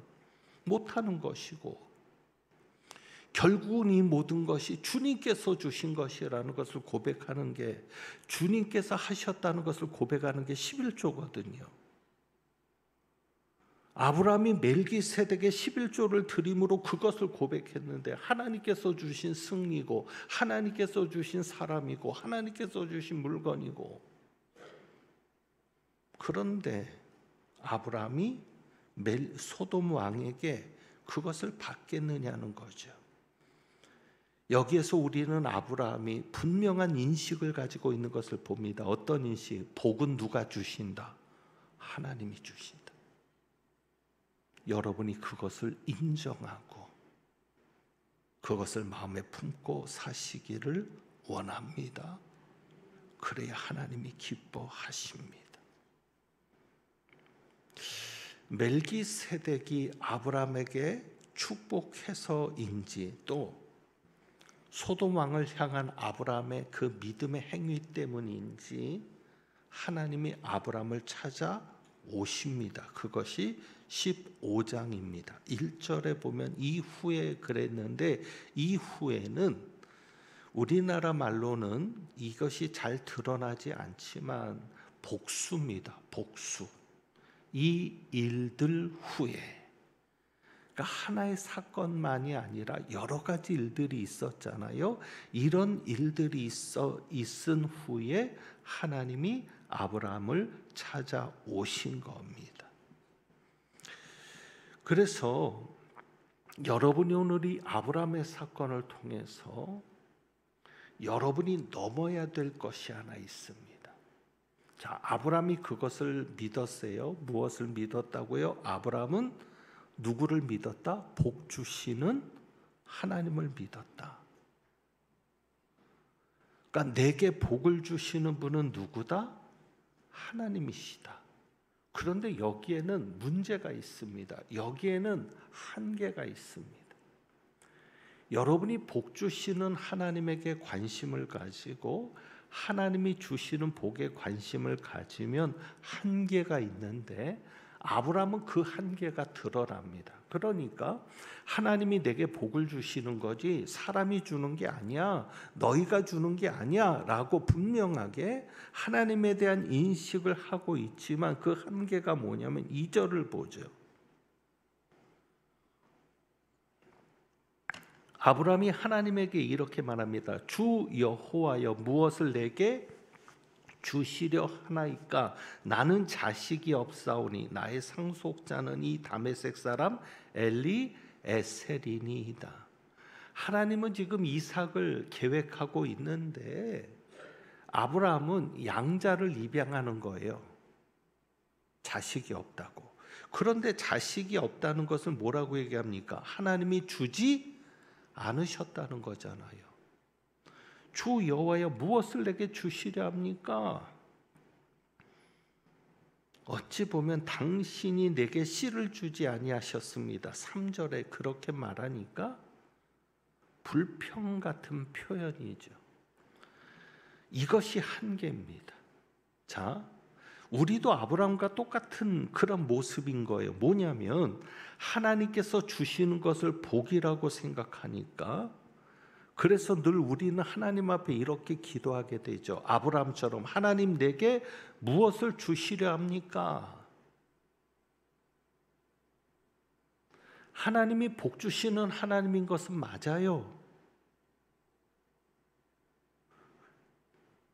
못하는 것이고 결국은 이 모든 것이 주님께서 주신 것이라는 것을 고백하는 게 주님께서 하셨다는 것을 고백하는 게 11조거든요. 아브라함이 멜기세덱의 11조를 드림으로 그것을 고백했는데 하나님께서 주신 승리고 하나님께서 주신 사람이고 하나님께서 주신 물건이고, 그런데 아브라함이 소돔 왕에게 그것을 받겠느냐는 거죠. 여기에서 우리는 아브라함이 분명한 인식을 가지고 있는 것을 봅니다. 어떤 인식? 복은 누가 주신다? 하나님이 주신다. 여러분이 그것을 인정하고 그것을 마음에 품고 사시기를 원합니다. 그래야 하나님이 기뻐하십니다. 멜기세덱이 아브라함에게 축복해서인지 또 소돔 왕을 향한 아브라함의 그 믿음의 행위 때문인지 하나님이 아브라함을 찾아오십니다. 그것이 15장입니다. 1절에 보면 이후에 그랬는데, 이후에는 우리나라 말로는 이것이 잘 드러나지 않지만 복수입니다. 복수. 이 일들 후에, 그러니까 하나의 사건만이 아니라 여러 가지 일들이 있었잖아요. 이런 일들이 있은 후에 하나님이 아브라함을 찾아오신 겁니다. 그래서 여러분이 오늘 이 아브라함의 사건을 통해서 여러분이 넘어야 될 것이 하나 있습니다. 자, 아브라함이 그것을 믿었어요. 무엇을 믿었다고요? 아브라함은 누구를 믿었다? 복 주시는 하나님을 믿었다. 그러니까 내게 복을 주시는 분은 누구다? 하나님이시다. 그런데 여기에는 문제가 있습니다. 여기에는 한계가 있습니다. 여러분이 복 주시는 하나님에게 관심을 가지고 하나님이 주시는 복에 관심을 가지면 한계가 있는데, 아브라함은 그 한계가 드러납니다. 그러니까 하나님이 내게 복을 주시는 거지 사람이 주는 게 아니야, 너희가 주는 게 아니야 라고 분명하게 하나님에 대한 인식을 하고 있지만, 그 한계가 뭐냐면 2절을 보죠. 아브라함이 하나님에게 이렇게 말합니다. 주 여호와여, 무엇을 내게 주시려 하나이까? 나는 자식이 없사오니 나의 상속자는 이 다메섹 사람 엘리에셀이니이다. 하나님은 지금 이삭을 계획하고 있는데 아브라함은 양자를 입양하는 거예요. 자식이 없다고. 그런데 자식이 없다는 것을 뭐라고 얘기합니까? 하나님이 주지 않으셨다는 거잖아요. 주 여호와여, 무엇을 내게 주시려 합니까? 어찌 보면 당신이 내게 씨를 주지 아니하셨습니다. 3절에 그렇게 말하니까 불평 같은 표현이죠. 이것이 한계입니다. 자, 우리도 아브라함과 똑같은 그런 모습인 거예요. 뭐냐면 하나님께서 주시는 것을 복이라고 생각하니까, 그래서 늘 우리는 하나님 앞에 이렇게 기도하게 되죠. 아브라함처럼 하나님 내게 무엇을 주시려 합니까? 하나님이 복 주시는 하나님인 것은 맞아요.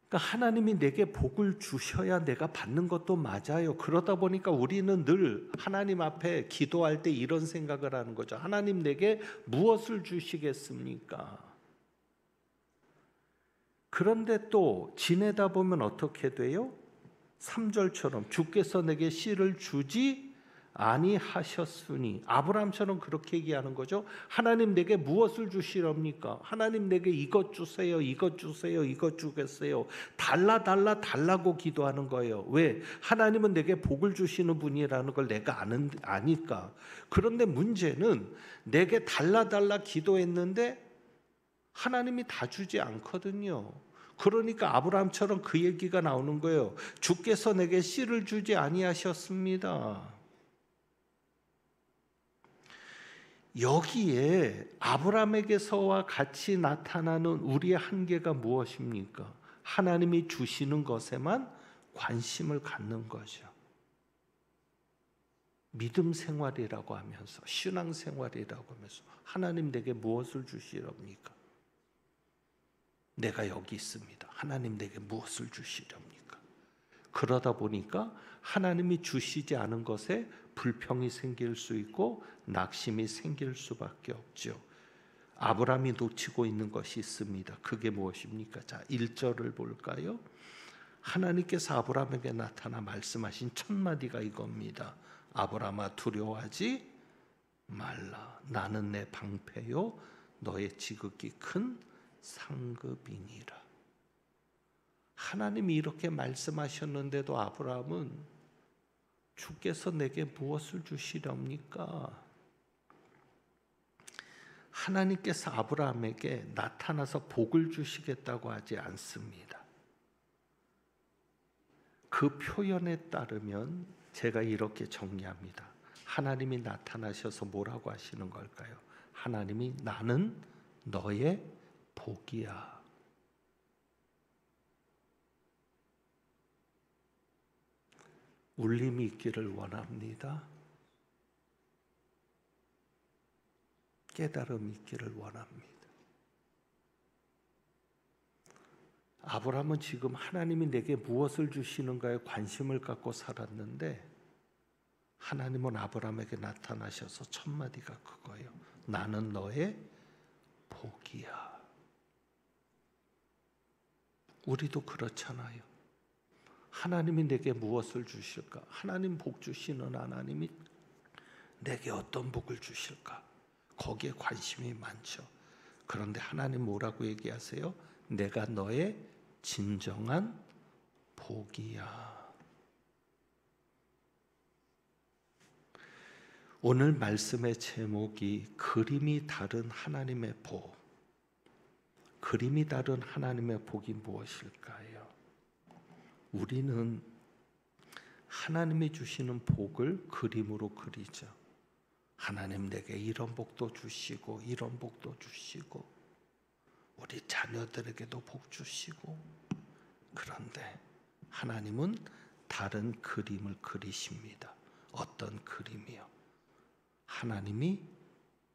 그러니까 하나님이 내게 복을 주셔야 내가 받는 것도 맞아요. 그러다 보니까 우리는 늘 하나님 앞에 기도할 때 이런 생각을 하는 거죠. 하나님 내게 무엇을 주시겠습니까? 그런데 또 지내다 보면 어떻게 돼요? 3절처럼 주께서 내게 씨를 주지 아니하셨으니, 아브라함처럼 그렇게 얘기하는 거죠. 하나님 내게 무엇을 주시렵니까? 하나님 내게 이것 주세요, 이것 주세요, 이것 주겠어요. 달라고 기도하는 거예요. 왜? 하나님은 내게 복을 주시는 분이라는 걸 내가 아니까. 그런데 문제는 내게 달라 기도했는데 하나님이 다 주지 않거든요. 그러니까 아브라함처럼 그 얘기가 나오는 거예요. 주께서 내게 씨를 주지 아니하셨습니다. 여기에 아브라함에게서와 같이 나타나는 우리의 한계가 무엇입니까? 하나님이 주시는 것에만 관심을 갖는 거죠. 믿음 생활이라고 하면서, 신앙 생활이라고 하면서 하나님 내게 무엇을 주시렵니까? 내가 여기 있습니다. 하나님 내게 무엇을 주시렵니까? 그러다 보니까 하나님이 주시지 않은 것에 불평이 생길 수 있고 낙심이 생길 수밖에 없죠. 아브라함이 놓치고 있는 것이 있습니다. 그게 무엇입니까? 자, 1절을 볼까요? 하나님께서 아브라함에게 나타나 말씀하신 첫 마디가 이겁니다. 아브라함아, 두려워하지 말라. 나는 내 방패요 너의 지극히 큰 상급이니라. 하나님이 이렇게 말씀하셨는데도 아브라함은 주께서 내게 무엇을 주시렵니까? 하나님께서 아브라함에게 나타나서 복을 주시겠다고 하지 않습니다. 그 표현에 따르면 제가 이렇게 정리합니다. 하나님이 나타나셔서 뭐라고 하시는 걸까요? 하나님이 나는 너의 복이야. 울림이 있기를 원합니다. 깨달음이 있기를 원합니다. 아브라함은 지금 하나님이 내게 무엇을 주시는가에 관심을 갖고 살았는데 하나님은 아브라함에게 나타나셔서 첫 마디가 그거예요. 나는 너의 복이야. 우리도 그렇잖아요. 하나님이 내게 무엇을 주실까? 하나님 복 주시는 하나님이 내게 어떤 복을 주실까? 거기에 관심이 많죠. 그런데 하나님 뭐라고 얘기하세요? 내가 너의 진정한 복이야. 오늘 말씀의 제목이 그림이 다른 하나님의 복. 그림이 다른 하나님의 복이 무엇일까요? 우리는 하나님이 주시는 복을 그림으로 그리죠. 하나님 내게 이런 복도 주시고 이런 복도 주시고 우리 자녀들에게도 복 주시고. 그런데 하나님은 다른 그림을 그리십니다. 어떤 그림이요? 하나님이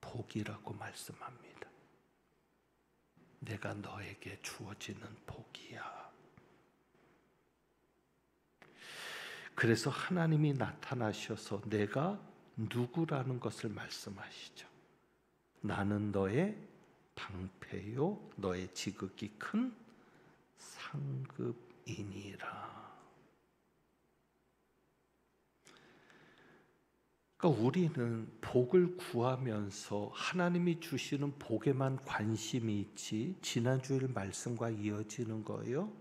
복이라고 말씀합니다. 내가 너에게 주어지는 복이야. 그래서 하나님이 나타나셔서 내가 누구라는 것을 말씀하시죠. 나는 너의 방패요 너의 지극히 큰 상급이니라. 그러니까 우리는 복을 구하면서 하나님이 주시는 복에만 관심이 있지 지난주일 말씀과 이어지는 거예요.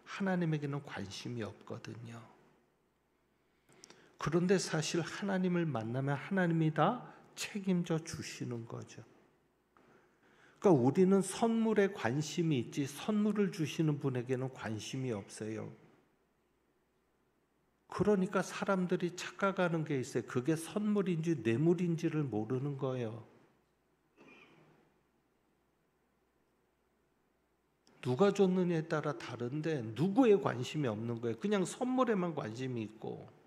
하나님에게는 관심이 없거든요. 그런데 사실 하나님을 만나면 하나님이 다 책임져 주시는 거죠. 그러니까 우리는 선물에 관심이 있지 선물을 주시는 분에게는 관심이 없어요. 그러니까 사람들이 착각하는 게 있어요. 그게 선물인지 뇌물인지를 모르는 거예요. 누가 줬느냐에 따라 다른데 누구에 관심이 없는 거예요. 그냥 선물에만 관심이 있고.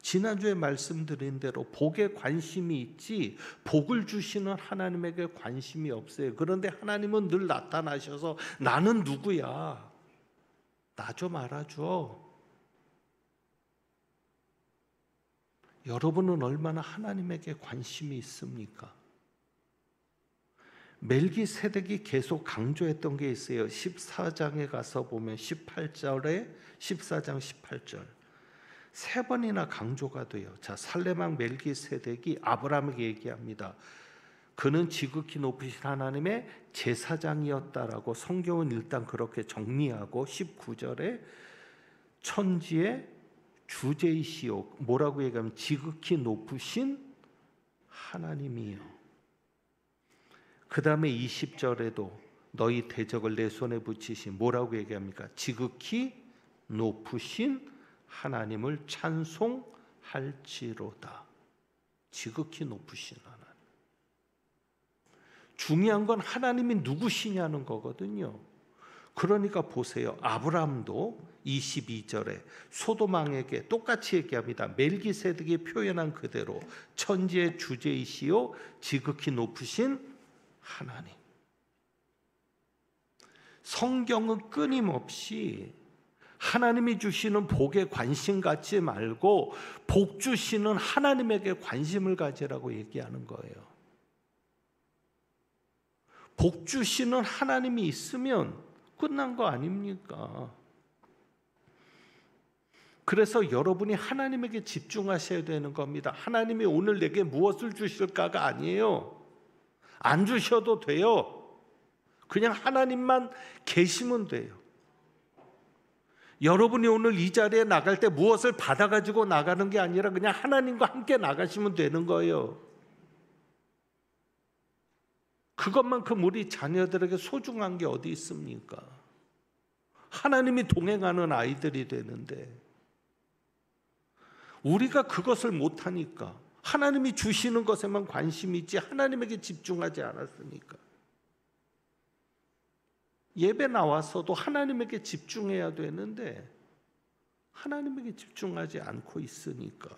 지난주에 말씀드린 대로 복에 관심이 있지 복을 주시는 하나님에게 관심이 없어요. 그런데 하나님은 늘 나타나셔서 나는 누구야? 나 좀 알아줘. 여러분은 얼마나 하나님에게 관심이 있습니까? 멜기세덱이 계속 강조했던 게 있어요. 14장에 가서 보면 14장 18절 세 번이나 강조가 돼요. 자, 살레망 멜기세덱이 아브라함에게 얘기합니다. 그는 지극히 높으신 하나님의 제사장이었다라고 성경은 일단 그렇게 정리하고 19절에 천지의 주제이시오. 뭐라고 얘기하면 지극히 높으신 하나님이요. 그 다음에 20절에도 너희 대적을 내 손에 붙이신 뭐라고 얘기합니까? 지극히 높으신 하나님을 찬송할지로다. 지극히 높으신 하나님. 중요한 건 하나님이 누구시냐는 거거든요. 그러니까 보세요. 아브라함도 22절에 소돔왕에게 똑같이 얘기합니다. 멜기세덱이 표현한 그대로 천지의 주제이시요 지극히 높으신 하나님. 성경은 끊임없이 하나님이 주시는 복에 관심 갖지 말고 복 주시는 하나님에게 관심을 가지라고 얘기하는 거예요. 복 주시는 하나님이 있으면 끝난 거 아닙니까? 그래서 여러분이 하나님에게 집중하셔야 되는 겁니다. 하나님이 오늘 내게 무엇을 주실까가 아니에요. 안 주셔도 돼요. 그냥 하나님만 계시면 돼요. 여러분이 오늘 이 자리에 나갈 때 무엇을 받아가지고 나가는 게 아니라 그냥 하나님과 함께 나가시면 되는 거예요. 그것만큼 우리 자녀들에게 소중한 게 어디 있습니까? 하나님이 동행하는 아이들이 되는데 우리가 그것을 못하니까, 하나님이 주시는 것에만 관심이 있지 하나님에게 집중하지 않았으니까, 예배 나와서도 하나님에게 집중해야 되는데 하나님에게 집중하지 않고 있으니까.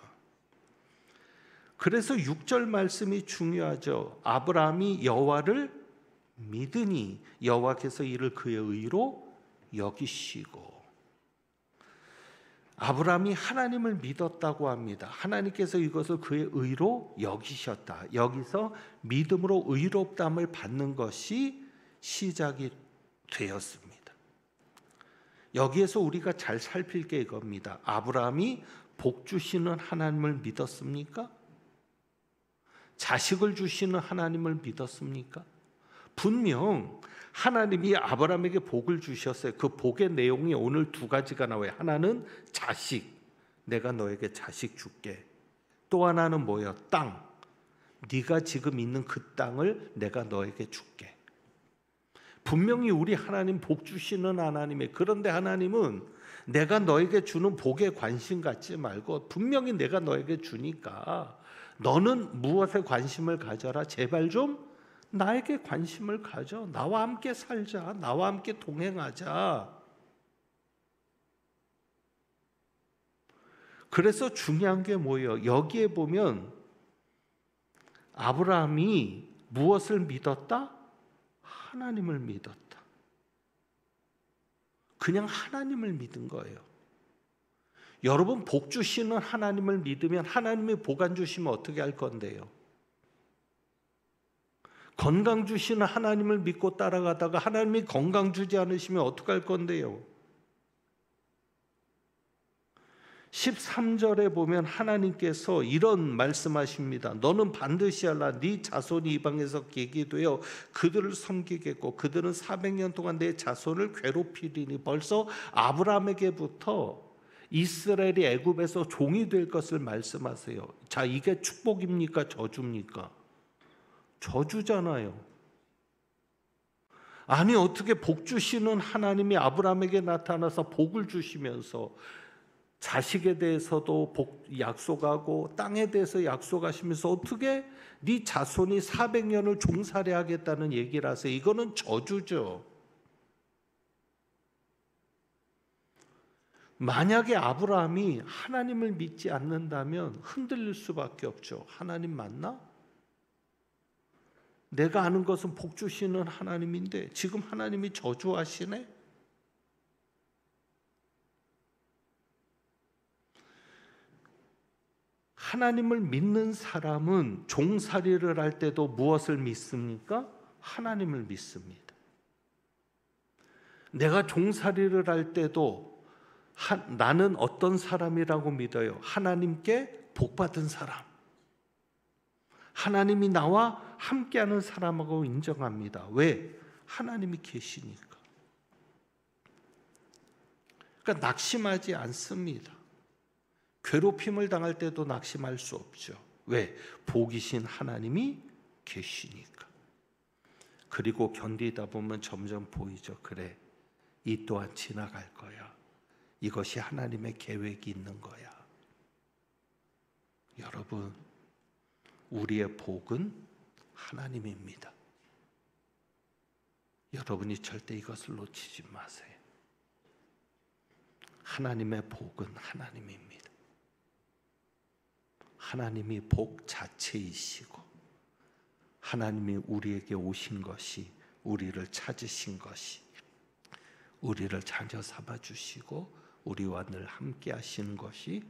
그래서 6절 말씀이 중요하죠. 아브라함이 여호와를 믿으니 여호와께서 이를 그의 의로 여기시고. 아브라함이 하나님을 믿었다고 합니다. 하나님께서 이것을 그의 의로 여기셨다. 여기서 믿음으로 의롭다함을 받는 것이 시작이 되었습니다. 여기에서 우리가 잘 살필 게 이겁니다. 아브라함이 복 주시는 하나님을 믿었습니까? 자식을 주시는 하나님을 믿었습니까? 분명 하나님이 아브라함에게 복을 주셨어요. 그 복의 내용이 오늘 두 가지가 나와요. 하나는 자식, 내가 너에게 자식 줄게. 또 하나는 뭐예요? 땅, 네가 지금 있는 그 땅을 내가 너에게 줄게. 분명히 우리 하나님 복 주시는 하나님이에요. 그런데 하나님은 내가 너에게 주는 복에 관심 갖지 말고 분명히 내가 너에게 주니까 너는 무엇에 관심을 가져라. 제발 좀 나에게 관심을 가져. 나와 함께 살자. 나와 함께 동행하자. 그래서 중요한 게 뭐예요? 여기에 보면 아브라함이 무엇을 믿었다? 하나님을 믿었다. 그냥 하나님을 믿은 거예요. 여러분, 복 주시는 하나님을 믿으면 하나님이 복 안 주시면 어떻게 할 건데요? 건강 주시는 하나님을 믿고 따라가다가 하나님이 건강 주지 않으시면 어떻게 할 건데요? 13절에 보면 하나님께서 이런 말씀하십니다. 너는 반드시 알라. 네 자손이 이방에서 계게 되어 그들을 섬기겠고 그들은 400년 동안 내 자손을 괴롭히리니. 벌써 아브라함에게부터 이스라엘이 애굽에서 종이 될 것을 말씀하세요. 자, 이게 축복입니까? 저주입니까? 저주잖아요. 아니, 어떻게 복 주시는 하나님이 아브라함에게 나타나서 복을 주시면서 자식에 대해서도 복 약속하고 땅에 대해서 약속하시면서 어떻게 네 자손이 400년을 종살이 하겠다는 얘기를 하세요? 이거는 저주죠. 만약에 아브라함이 하나님을 믿지 않는다면 흔들릴 수밖에 없죠. 하나님 맞나? 내가 아는 것은 복 주시는 하나님인데 지금 하나님이 저주하시네? 하나님을 믿는 사람은 종살이를 할 때도 무엇을 믿습니까? 하나님을 믿습니다. 내가 종살이를 할 때도 나는 어떤 사람이라고 믿어요? 하나님께 복받은 사람. 하나님이 나와 함께하는 사람하고 인정합니다. 왜? 하나님이 계시니까. 그러니까 낙심하지 않습니다. 괴롭힘을 당할 때도 낙심할 수 없죠. 왜? 복이신 하나님이 계시니까. 그리고 견디다 보면 점점 보이죠. 그래, 이 또한 지나갈 거야. 이것이 하나님의 계획이 있는 거야. 여러분, 우리의 복은 하나님입니다. 여러분이 절대 이것을 놓치지 마세요. 하나님의 복은 하나님입니다. 하나님이 복 자체이시고 하나님이 우리에게 오신 것이, 우리를 찾으신 것이, 우리를 자녀 삼아 주시고 우리와 늘 함께 하시는 것이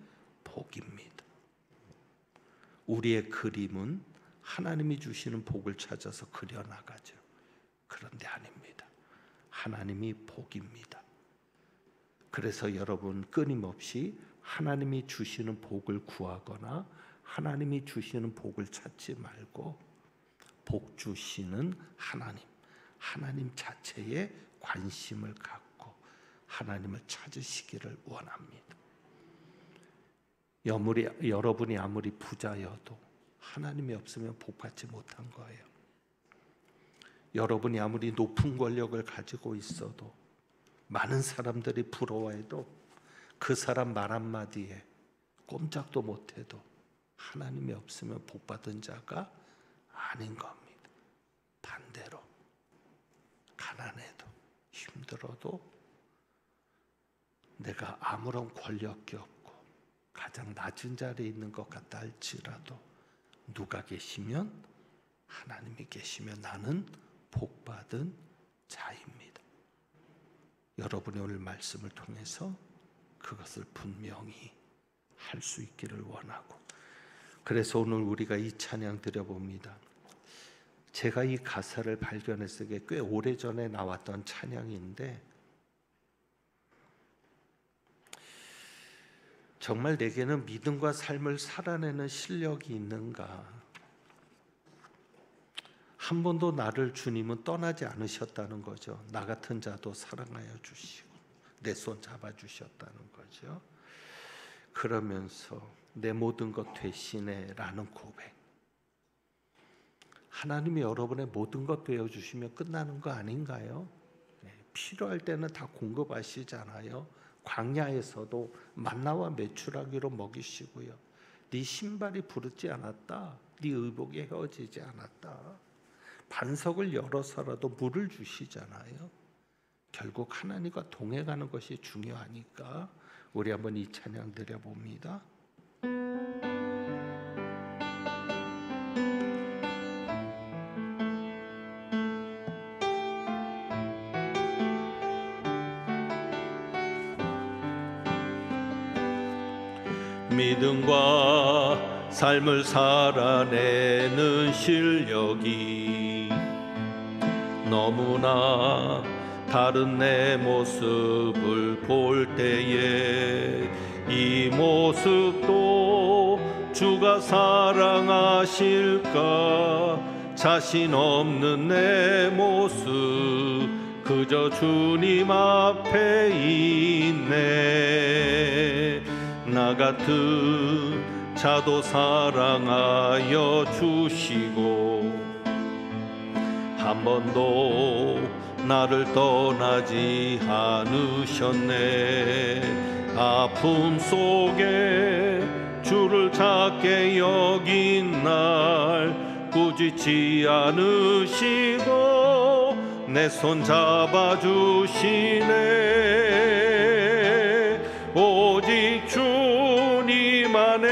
복입니다. 우리의 그림은 하나님이 주시는 복을 찾아서 그려나가죠. 그런데 아닙니다. 하나님이 복입니다. 그래서 여러분 끊임없이 하나님이 주시는 복을 구하거나 하나님이 주시는 복을 찾지 말고 복 주시는 하나님 자체에 관심을 갖고 하나님을 찾으시기를 원합니다. 여러분이 아무리 부자여도 하나님이 없으면 복받지 못한 거예요. 여러분이 아무리 높은 권력을 가지고 있어도 많은 사람들이 부러워해도 그 사람 말 한마디에 꼼짝도 못해도 하나님이 없으면 복받은 자가 아닌 겁니다. 반대로 가난해도 힘들어도 내가 아무런 권력이 없고 가장 낮은 자리에 있는 것 같다 할지라도 누가 계시면, 하나님이 계시면 나는 복받은 자입니다. 여러분이 오늘 말씀을 통해서 그것을 분명히 할 수 있기를 원하고, 그래서 오늘 우리가 이 찬양 드려봅니다. 제가 이 가사를 발견했을 게 꽤 오래전에 나왔던 찬양인데 정말 내게는 믿음과 삶을 살아내는 실력이 있는가? 한 번도 나를 주님은 떠나지 않으셨다는 거죠. 나 같은 자도 사랑하여 주시고 내 손 잡아주셨다는 거죠. 그러면서 내 모든 것 되시네 라는 고백, 하나님이 여러분의 모든 것 되어주시면 끝나는 거 아닌가요? 필요할 때는 다 공급하시잖아요. 광야에서도 만나와 메추라기로 먹이시고요. 네 신발이 부르지 않았다, 네 의복이 헤어지지 않았다, 반석을 열어서라도 물을 주시잖아요. 결국 하나님과 동행하는 것이 중요하니까 우리 한번 이 찬양 드려봅니다. 믿음과 삶을 살아내는 실력이 너무나 다른 내 모습을 볼 때에 이 모습도 주가 사랑하실까? 자신 없는 내 모습 그저 주님 앞에 있네. 나 같은 자도 사랑하여 주시고 한 번도 나를 떠나지 않으셨네. 아픔 속에 주를 찾게 여긴 날 꾸짖지 않으시고 내 손 잡아주시네. 오직 주님 안에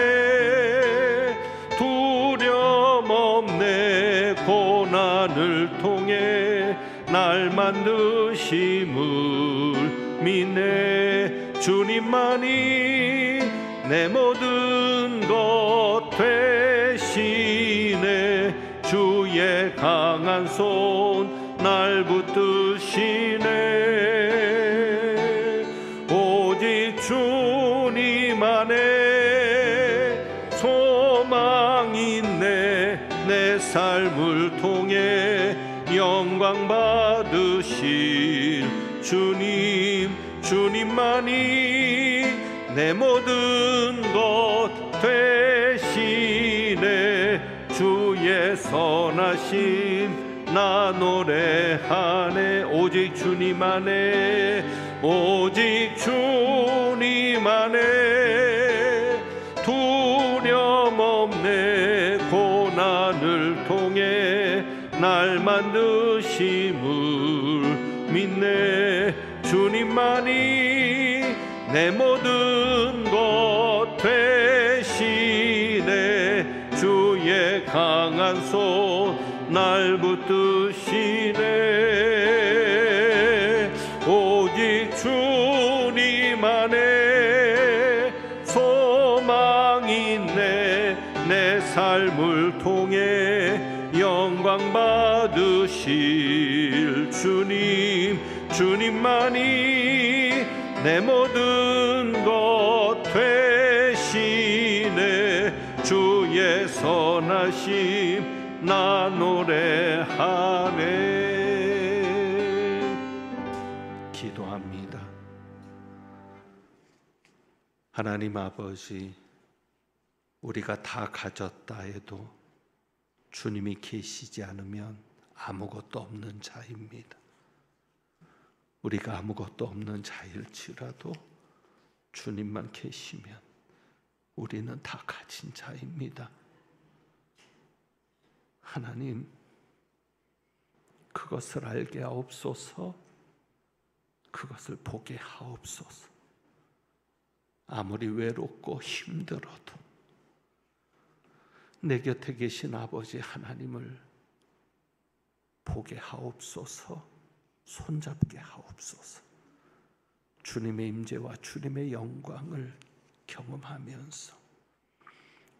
두려움 없네. 고난을 통해 날 만드심을 믿네. 주님만이 내 모든 것 되시네. 주의 강한 손 날 붙드시네. 오직 주님 안에 소망 있네. 내 삶을 통해 영광 받으실 주님만이 내 모든 것 되시네. 주의 선하심 나 노래하네. 오직 주님 안에 오직 주님 안에 두려움 없네. 고난을 통해 날 만드심을 믿네. 주님만이 내 모든 것 되시네. 주의 강한 손 날 붙드시네. 오직 주님 안에 소망이 있네. 내 삶을 통해 영광 받으실 주님, 주님만이 내 모든 것 되시네. 주의 선하심 나 노래하네. 기도합니다. 하나님 아버지, 우리가 다 가졌다 해도 주님이 계시지 않으면 아무것도 없는 자입니다. 우리가 아무것도 없는 자일지라도 주님만 계시면 우리는 다 가진 자입니다. 하나님, 그것을 알게 하옵소서. 그것을 보게 하옵소서. 아무리 외롭고 힘들어도 내 곁에 계신 아버지 하나님을 보게 하옵소서. 손잡게 하옵소서. 주님의 임재와 주님의 영광을 경험하면서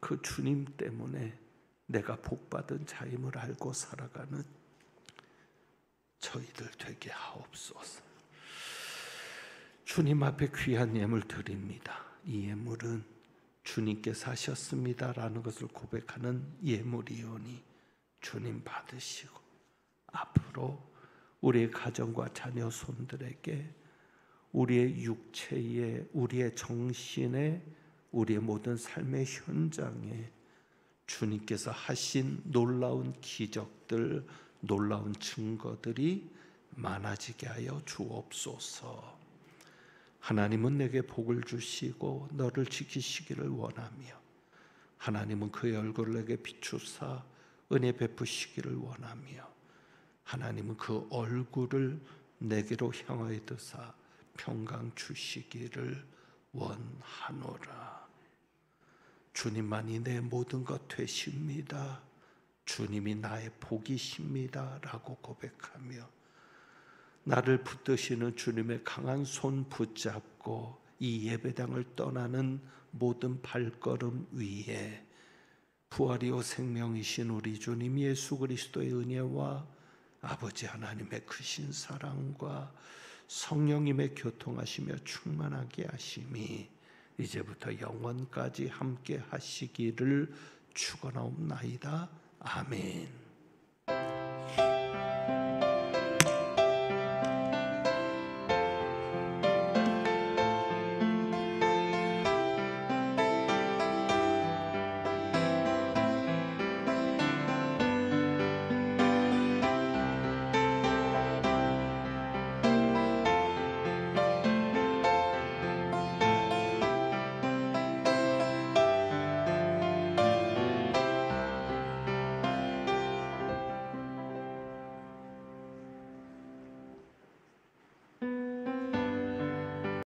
그 주님 때문에 내가 복받은 자임을 알고 살아가는 저희들 되게 하옵소서. 주님 앞에 귀한 예물 드립니다. 이 예물은 주님께서 하셨습니다라는 것을 고백하는 예물이오니 주님 받으시고 앞으로 우리의 가정과 자녀 손들에게 우리의 육체에, 우리의 정신에, 우리의 모든 삶의 현장에 주님께서 하신 놀라운 기적들, 놀라운 증거들이 많아지게 하여 주옵소서. 하나님은 내게 복을 주시고 너를 지키시기를 원하며 하나님은 그의 얼굴을 내게 비추사 은혜 베푸시기를 원하며 하나님은 그 얼굴을 내게로 향하여 드사 평강 주시기를 원하노라. 주님만이 내 모든 것 되십니다. 주님이 나의 복이십니다 라고 고백하며 나를 붙드시는 주님의 강한 손 붙잡고 이 예배당을 떠나는 모든 발걸음 위에 부활이요 생명이신 우리 주님 예수 그리스도의 은혜와 아버지 하나님의 크신 사랑과 성령님의 교통하시며 충만하게 하심이 이제부터 영원까지 함께 하시기를 축원하옵나이다. 아멘.